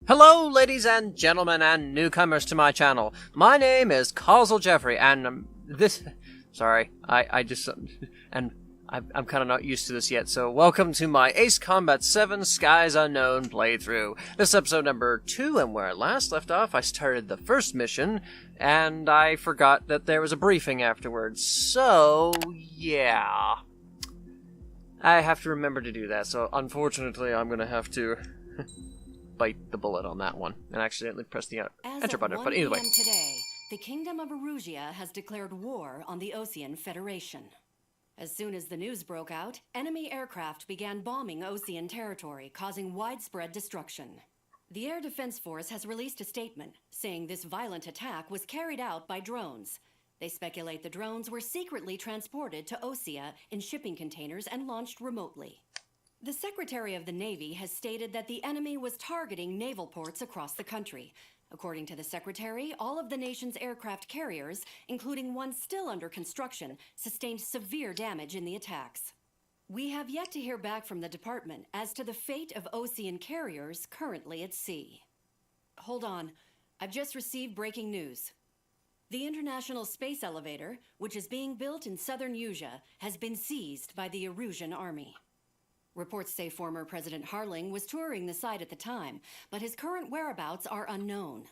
Hello, ladies and gentlemen, and newcomers to my channel. My name is CausalJeffrey, and Sorry, I'm kind of not used to this yet, so welcome to my Ace Combat 7 Skies Unknown playthrough. This is episode number 2, and where I last left off, I started the first mission, and I forgot that there was a briefing afterwards, so yeah. I have to remember to do that, so unfortunately I'm gonna have to bite the bullet on that one and accidentally press the enter button. But either way. Today, the Kingdom of Erusia has declared war on the Osean Federation. As soon as the news broke out, enemy aircraft began bombing Osean territory, causing widespread destruction. The Air Defense Force has released a statement saying this violent attack was carried out by drones. They speculate the drones were secretly transported to Osea in shipping containers and launched remotely. The Secretary of the Navy has stated that the enemy was targeting naval ports across the country. According to the Secretary, all of the nation's aircraft carriers, including one still under construction, sustained severe damage in the attacks. We have yet to hear back from the department as to the fate of Osean carriers currently at sea. Hold on, I've just received breaking news. The International Space Elevator, which is being built in southern Erusia, has been seized by the Erusian army. Reports say former President Harling was touring the site at the time, but his current whereabouts are unknown.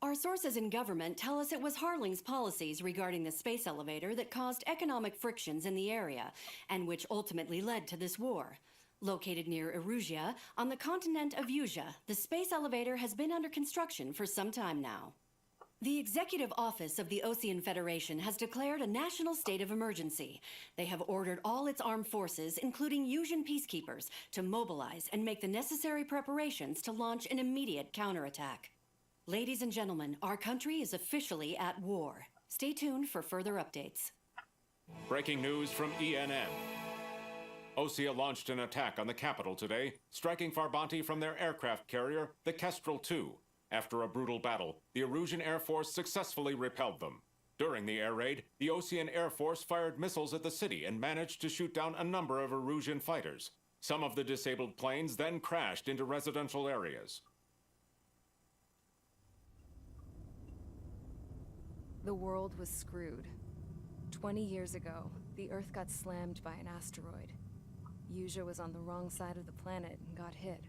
Our sources in government tell us it was Harling's policies regarding the space elevator that caused economic frictions in the area, and which ultimately led to this war. Located near Erusia, on the continent of Erusia, the space elevator has been under construction for some time now. The Executive Office of the Osean Federation has declared a national state of emergency. They have ordered all its armed forces, including Erusian peacekeepers, to mobilize and make the necessary preparations to launch an immediate counterattack. Ladies and gentlemen, our country is officially at war. Stay tuned for further updates. Breaking news from ENN. Osea launched an attack on the capital today, striking Farbanti from their aircraft carrier, the Kestrel II. After a brutal battle, the Erusian Air Force successfully repelled them. During the air raid, the Osean Air Force fired missiles at the city and managed to shoot down a number of Erusian fighters. Some of the disabled planes then crashed into residential areas. The world was screwed. 20 years ago, the Earth got slammed by an asteroid. Erusia was on the wrong side of the planet and got hit.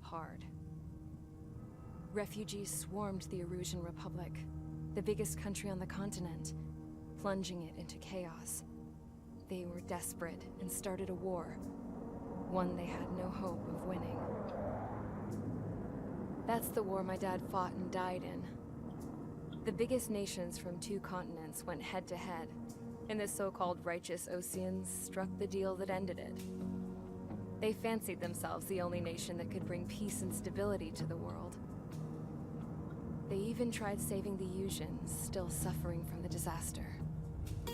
Hard. Refugees swarmed the Erusian Republic, the biggest country on the continent, plunging it into chaos. They were desperate and started a war, one they had no hope of winning. That's the war my dad fought and died in. The biggest nations from 2 continents went head-to-head, and the so-called righteous Oseans struck the deal that ended it. They fancied themselves the only nation that could bring peace and stability to the world. They even tried saving the Erusians, still suffering from the disaster.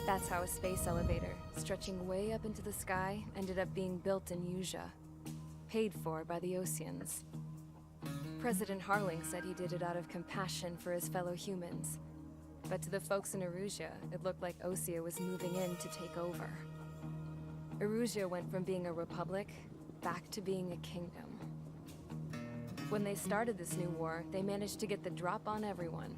That's how a space elevator, stretching way up into the sky, ended up being built in Erusia, paid for by the Oseans. President Harling said he did it out of compassion for his fellow humans. But to the folks in Erusia, it looked like Osea was moving in to take over. Erusia went from being a republic back to being a kingdom. When they started this new war, they managed to get the drop on everyone.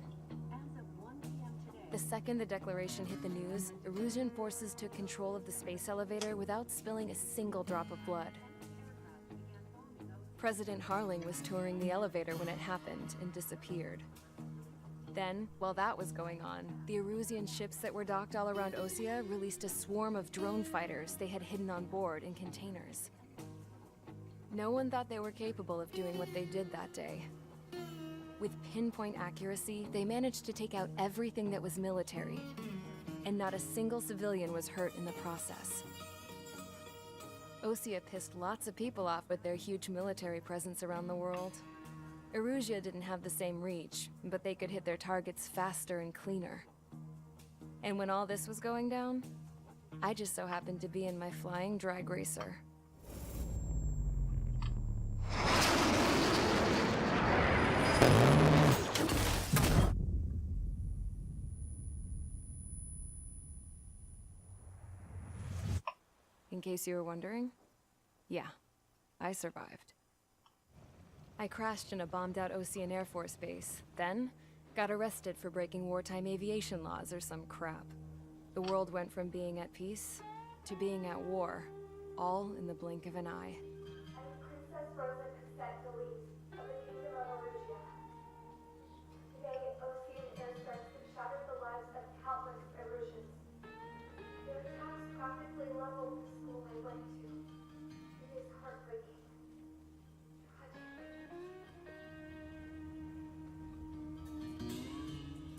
The second the declaration hit the news, Erusian forces took control of the space elevator without spilling a single drop of blood. President Harling was touring the elevator when it happened and disappeared. Then, while that was going on, the Erusian ships that were docked all around Osea released a swarm of drone fighters they had hidden on board in containers. No one thought they were capable of doing what they did that day. With pinpoint accuracy, they managed to take out everything that was military, and not a single civilian was hurt in the process. Osea pissed lots of people off with their huge military presence around the world. Erusia didn't have the same reach, but they could hit their targets faster and cleaner. And when all this was going down, I just so happened to be in my flying drag racer. In case you were wondering, yeah, I survived. I crashed in a bombed-out Ocean Air Force base, then got arrested for breaking wartime aviation laws or some crap. The world went from being at peace to being at war, all in the blink of an eye. Princess Rosa Cassette Delete of the Kingdom of Arusia. Today, Ocean airstrikes have shattered the lives of countless Erusians. Their attacks practically leveled the school I went to. It is heartbreaking. Tragic.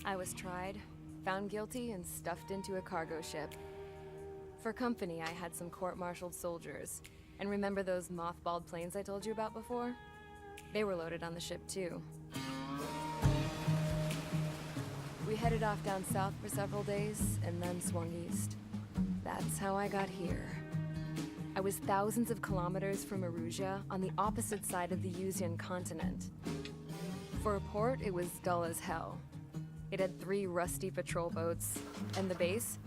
I was tried, found guilty, and stuffed into a cargo ship. For company, I had some court-martialed soldiers. And remember those mothballed planes I told you about before? They were loaded on the ship, too. We headed off down south for several days, and then swung east. That's how I got here. I was thousands of kilometers from Erusia, on the opposite side of the Yuzian continent. For a port, it was dull as hell. It had 3 rusty patrol boats, and the base?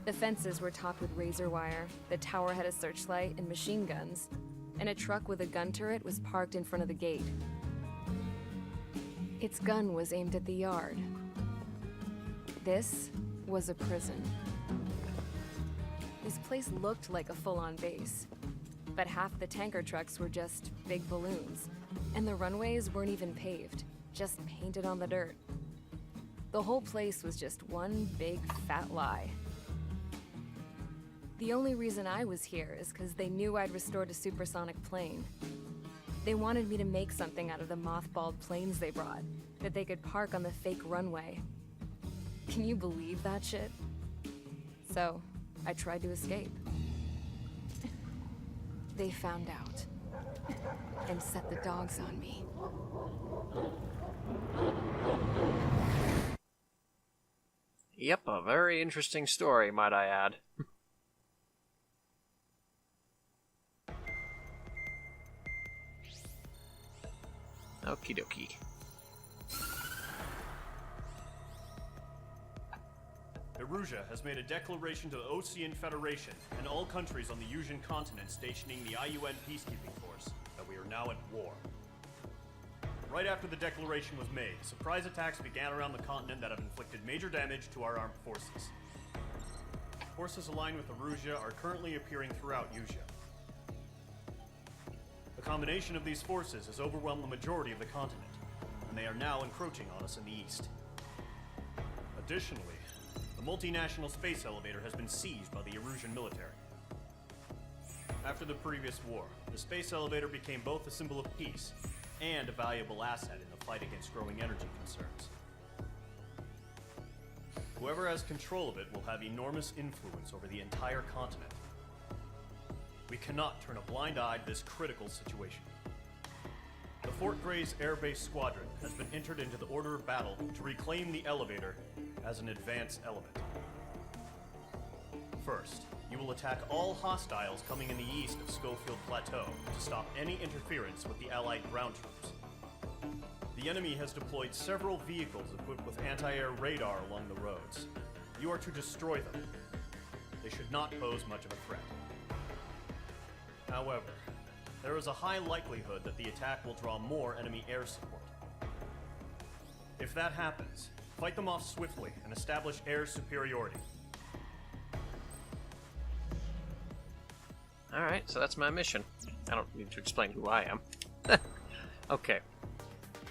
The fences were topped with razor wire, the tower had a searchlight and machine guns, and a truck with a gun turret was parked in front of the gate. Its gun was aimed at the yard. This was a prison. This place looked like a full-on base, but half the tanker trucks were just big balloons, and the runways weren't even paved, just painted on the dirt. The whole place was just one big fat lie. The only reason I was here is because they knew I'd restored a supersonic plane. They wanted me to make something out of the mothballed planes they brought, that they could park on the fake runway. Can you believe that shit? So, I tried to escape. They found out, and set the dogs on me. Yep, a very interesting story, might I add. Okie dokie. Erusia has made a declaration to the Ocean Federation and all countries on the Yuzian continent stationing the IUN peacekeeping force that we are now at war. Right after the declaration was made, surprise attacks began around the continent that have inflicted major damage to our armed forces. Forces aligned with Erusia are currently appearing throughout Yusia. The combination of these forces has overwhelmed the majority of the continent, and they are now encroaching on us in the east. Additionally, the multinational space elevator has been seized by the Erusian military. After the previous war, the space elevator became both a symbol of peace and a valuable asset in the fight against growing energy concerns. Whoever has control of it will have enormous influence over the entire continent. We cannot turn a blind eye to this critical situation. The Fort Gray's Air Base Squadron has been entered into the order of battle to reclaim the elevator as an advance element. First, you will attack all hostiles coming in the east of Schofield Plateau to stop any interference with the Allied ground troops. The enemy has deployed several vehicles equipped with anti-air radar along the roads. You are to destroy them. They should not pose much of a threat. However, there is a high likelihood that the attack will draw more enemy air support. If that happens, fight them off swiftly and establish air superiority. Alright, so that's my mission. I don't need to explain who I am. Okay.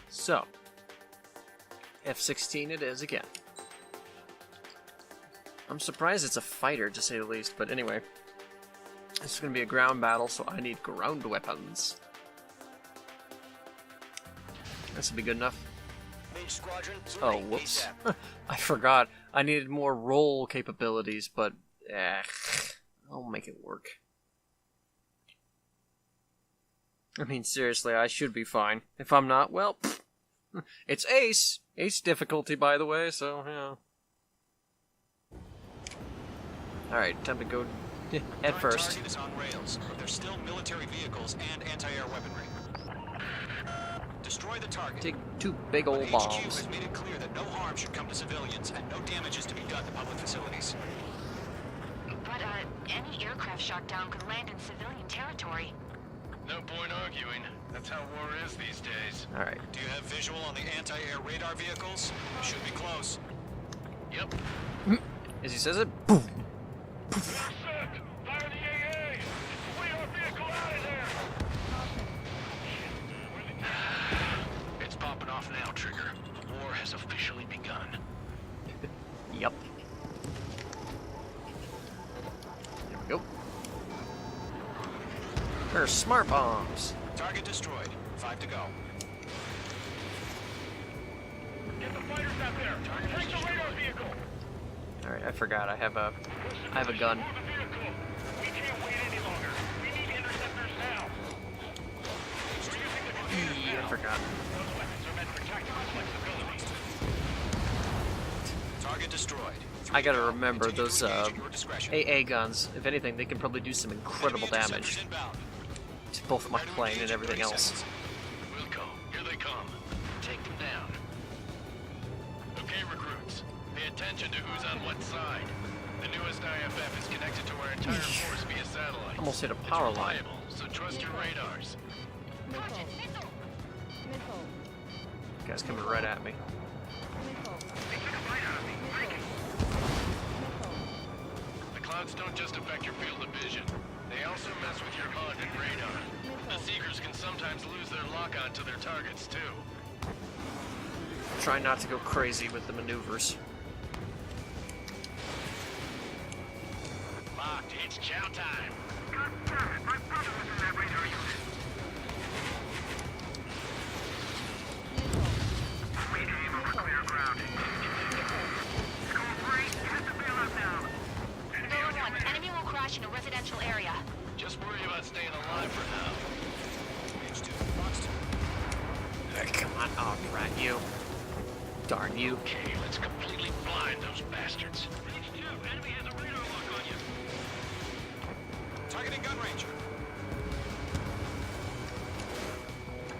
So, F-16 it is again. I'm surprised it's a fighter, to say the least, but anyway. This is going to be a ground battle, so I need ground weapons. This will be good enough. Oh, whoops. I forgot. I needed more roll capabilities, but I'll make it work. I mean, seriously, I should be fine. If I'm not, well, it's Ace. Ace difficulty, by the way, so, yeah. Alright, time to go head first. Target is on rails, but there's still military vehicles and anti-air weaponry. Destroy the target. Take 2 big old HQ bombs. has made it clear that no harm should come to civilians and no damage is to be done to public facilities. But, any aircraft shot down could land in civilian territory. No point arguing. That's how war is these days. Alright. Do you have visual on the anti-air radar vehicles? Should be close. Yep. As he says it, boom. It's popping off now, Trigger. War has officially begun. Yep. There we go. There's smart bombs. Target destroyed. 5 to go. Get the fighters out there. Take the radar vehicle. All right, I forgot. I have a gun. Move the vehicle. We can't wait any longer. We need interceptors now. We're using the computers now. I forgot. Those weapons are meant for tactical flexibility. Target destroyed. I gotta remember those Engage at your discretion. AA guns. If anything, they can probably do some incredible Enemy damage interceptors inbound. to both my Prepare to plane engage and in everything 30 else. seconds. Wilco, here they come. Take them down. Okay, recruits. Pay attention to who's on what side. The newest IFF is connected to our entire force via satellite. Almost hit a It's power line. reliable, so trust your radars. Guy's coming right at me. The clouds don't just affect your field of vision. They also mess with your HUD and radar. The Seekers can sometimes lose their lock-on to their targets, too. Try not to go crazy with the maneuvers. Locked. It's chow time. God damn it. My brother was in that radar unit. We aim over clear ground. Score 3. Hit the bailout now. Number 1, enemy will crash in a residential area. Just worry about staying alive for now. Page 2. Box 2. Come on. Oh, drat you. Darn you. Okay, let's completely blind those bastards. Page 2. Enemy has a radar lock on you. Targeting gun range.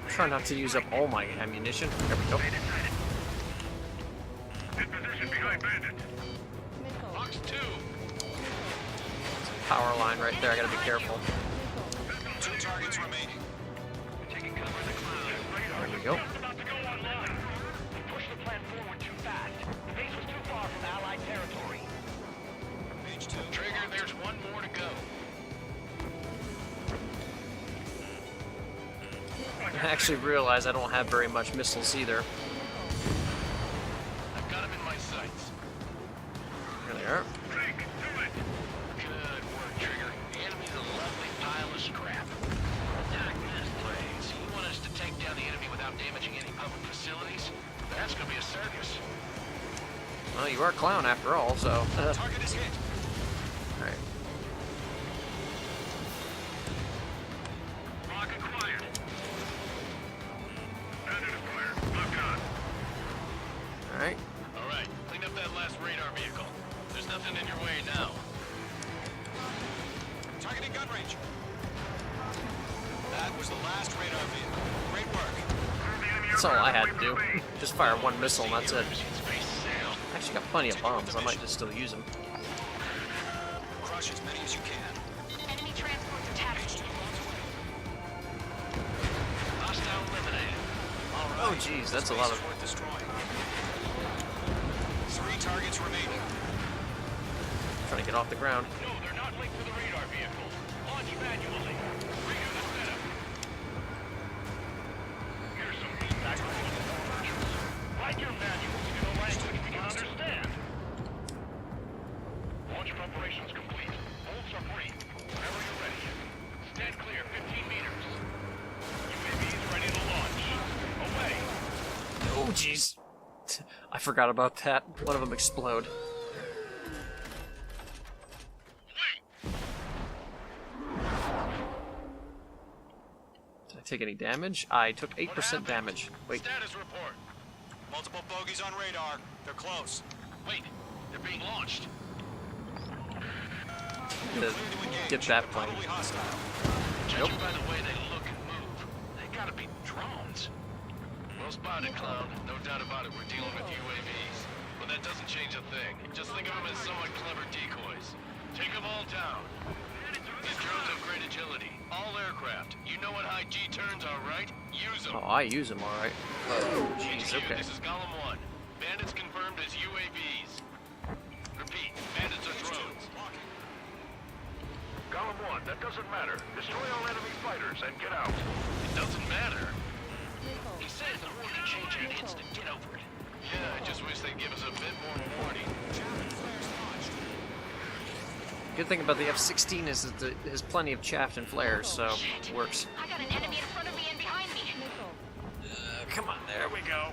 Try not to use up all my ammunition. There we go. In position behind bandit. Box 2. Power line right there. I gotta be careful. 2 targets remaining. Taking cover in the cloud. There we go. It's about to go online. We pushed the plan forward too fast. The base was too far from Allied territory. Page 2. Trigger, there's one more to go. I actually realize I don't have very much missiles either. I've got him in my sights. There they are. Drake, do it. Good work, Trigger. The enemy's a lovely pile of scrap. Attack this place. You want us to take down the enemy without damaging any public facilities? That's gonna be a circus. Well, you are a clown after all, so. Target is hit. Alright. Lock acquired. Bandit acquired. Lock on. Alright. All right, clean up that last radar vehicle. There's nothing in your way now. Targeting gun range. That was the last radar vehicle. Great work. That's all I had to do. Just fire one missile and that's it. Space sail. Actually got plenty of bombs. I might just still use them. Crush as many as you can. Enemy transports attached. Hostile eliminated. All right. Oh, geez, that's a lot of. Worth destroying. 3 targets remaining. Trying to get off the ground. No, they're not linked to the radar vehicle. Launch manually. Redo the setup. Here's some feedback from one of the commercials. Write your manuals in a language we can understand. Launch preparations complete. Bolts are free. Whenever you're ready. Stand clear 15 meters. UAVs ready to launch. Away. Oh, jeez. I forgot about that. One of them explode. Did I take any damage? I took 8% damage. Wait. Status report. Multiple bogeys on radar. They're close. Wait, they're being launched. Get that plane. Probably hostile. Judging by the way they look and move, they gotta be drones. Well spotted, Cloud. No doubt about it, we're dealing with UAVs. But that doesn't change a thing. Just think of them as somewhat clever decoys. Take them all down. Bandits are These drones have great agility. All aircraft. You know what high G turns are, right? Use them. Oh, I use them, alright. Oh, jeez, HQ, okay. this is Golem 1. Bandits confirmed as UAVs. Repeat, bandits are drones. Golem 1, that doesn't matter. Destroy all enemy fighters and get out. It doesn't matter. He says the war can change in an instant. Get over it. Yeah, I just wish they'd give us a bit more warning. Good thing about the F-16 is that it has plenty of chaff and flares, so it works. I got an enemy in front of me and behind me. Come on, there we go.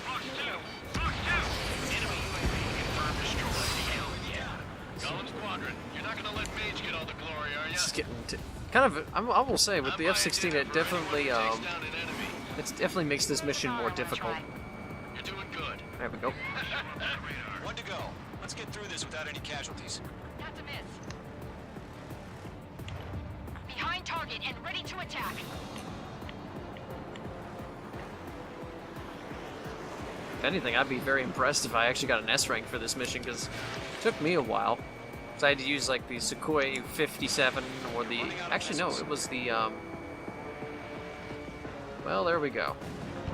Fox 2! Fox 2! Enemy UAV confirmed destroyed. Hell yeah. Golem Squadron, you're not gonna let Mage get all the glory, are ya? It's getting kind of. I will say with the F-16, it definitely it definitely makes this mission more difficult. You're doing good. There we go. One to go. Let's get through this without any casualties. That's a miss. Behind target and ready to attack. If anything, I'd be very impressed if I actually got an S rank for this mission, because it took me a while. So I had to use like the Sukhoi 57 or the. Actually, no, it was the. Well, there we go.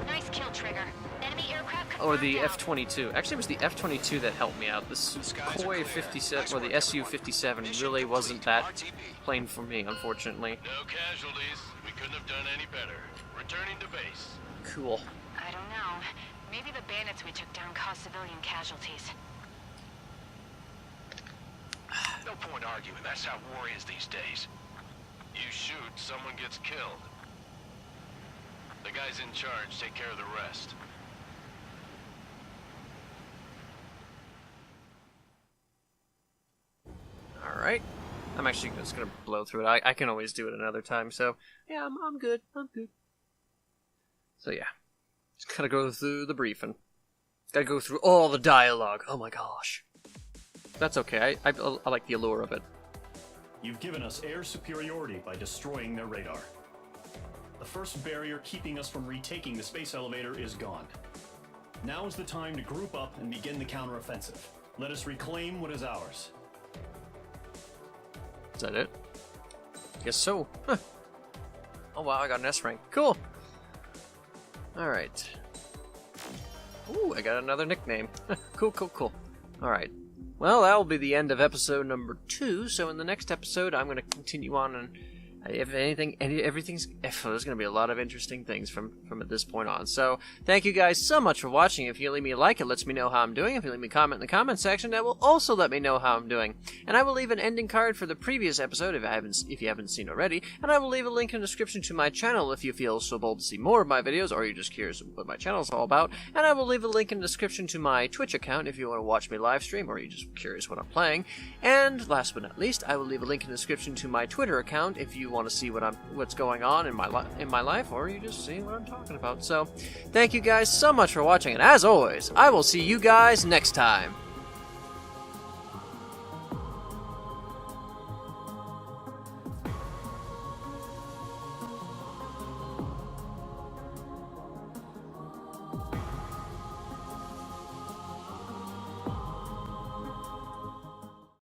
Nice kill, Trigger. Enemy aircraft Or the confirmed F-22. Actually, it was the F-22 that helped me out. The Sukhoi 57 or the Su-57 really wasn't that plane for me, unfortunately. No casualties. We couldn't have done any better. Returning to base. Cool. I don't know. Maybe the bandits we took down caused civilian casualties. No point arguing. That's how war is these days. You shoot, someone gets killed. The guys in charge take care of the rest. Alright. I'm actually just gonna blow through it. I can always do it another time, so yeah, I'm good. I'm good. So yeah. Just gotta go through the briefing. Gotta go through all the dialogue. Oh my gosh. That's okay. I like the allure of it. You've given us air superiority by destroying their radar. The first barrier keeping us from retaking the space elevator is gone. Now is the time to group up and begin the counteroffensive. Let us reclaim what is ours. Is that it? Guess so. Huh. Oh wow, I got an S rank. Cool. Alright. Ooh, I got another nickname. Cool. Alright. Well, that will be the end of episode number 2, so in the next episode I'm going to continue on and if anything, everything's... there's going to be a lot of interesting things from at this point on. So, thank you guys so much for watching. If you leave me a like, it lets me know how I'm doing. If you leave me a comment in the comment section, that will also let me know how I'm doing. And I will leave an ending card for the previous episode if you haven't seen already. And I will leave a link in the description to my channel if you feel so bold to see more of my videos, or you're just curious what my channel is all about. And I will leave a link in the description to my Twitch account if you want to watch me live stream, or you're just curious what I'm playing. And last but not least, I will leave a link in the description to my Twitter account if you want to see what's going on in my life, or you just see what I'm talking about. So, thank you guys so much for watching, and as always, I will see you guys next time.